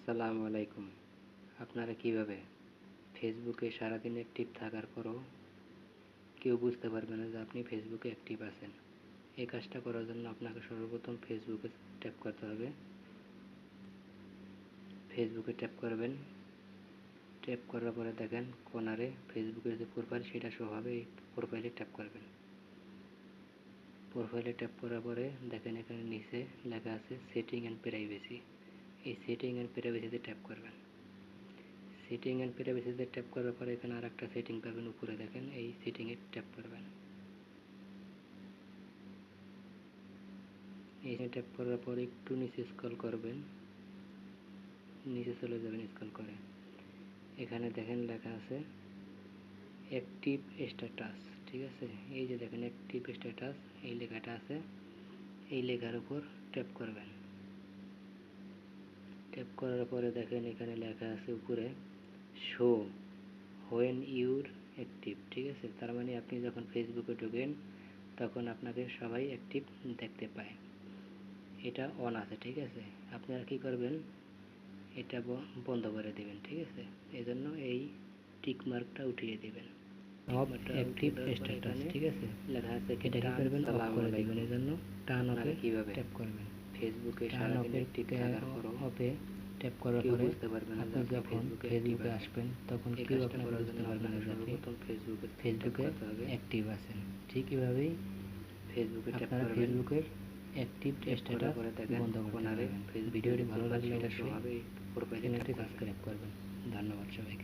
আসসালামু আলাইকুম। আপনারা কিভাবে ফেসবুকে সারাদিন অ্যাক্টিভ থাকার পরও কেউ বুঝতে পারবে না যে আপনি ফেসবুকে অ্যাক্টিভ আছেন। এই কাজটা করার জন্য আপনাকে সর্বপ্রথম ফেসবুকে ট্যাপ করতে হবে। ফেসবুকে ট্যাপ করবেন। ট্যাপ করার পরে দেখেন কর্নারে ফেসবুকের যে প্রোফাইল সেটা শো হবে। এই প্রোফাইলে ট্যাপ করবেন। প্রোফাইলে ট্যাপ করার পরে দেখেন এখানে নিচে লেখা আছে সেটিং অ্যান্ড প্রাইভেসি। এই সেটিং অ্যান্ড প্রাইভেসিতে ট্যাপ করবেন। সেটিং অ্যান্ড প্রাইভেসিতে ট্যাপ করার পরে এখানে আর একটা সেটিং পাবেন, উপরে দেখেন এই সেটিংয়ে ট্যাপ করবেন। এই ট্যাপ করার পরে একটু নিচে স্ক্রল করবেন, নিচে চলে যাবেন স্ক্রল করে। এখানে দেখেন লেখা আছে অ্যাক্টিভ স্ট্যাটাস, ঠিক আছে। এই যে দেখেন অ্যাক্টিভ স্ট্যাটাস এই লেখাটা আছে, এই লেখার উপর ট্যাপ করবেন। ট্যাপ করার পরে দেখেন এখানে লেখা আছে উপরে শো হোয়েন ইউর অ্যাক্টিভ, ঠিক আছে। তার মানে আপনি যখন ফেসবুকে ঢোকেন তখন আপনাকে সবাই অ্যাক্টিভ দেখতে পায়। এটা অন আছে, ঠিক আছে। আপনারা কি করবেন, এটা বন্ধ করে দেবেন, ঠিক আছে। এই জন্য এই টিক মার্কটা উঠিয়ে দেবেন। অ্যাক্টিভ স্ট্যাটাস, ঠিক আছে, লেখা আছে। এটা কি করবেন, অফ করে দেবেন। এই জন্য টার্ন অফে কিভাবে ট্যাপ করবেন। ফেসবুকে সারাদিন অ্যাক্টিভ থাকার পরও অফে ট্যাপ করার পরে বুঝতে পারবেন না আপনি যখন ফেসবুকে আসবেন তখন কেউ আপনাকে বুঝতে পারবে না যে আপনি ফেসবুকে অ্যাক্টিভ আছেন। ঠিক এভাবেই আপনারা ফেসবুকের অ্যাক্টিভ স্ট্যাটাস বন্ধ করতে পারবেন। ভিডিওটি ভালো লাগলে অবশ্যই চ্যানেলটি সাবস্ক্রাইব করবেন। ধন্যবাদ সবাইকে।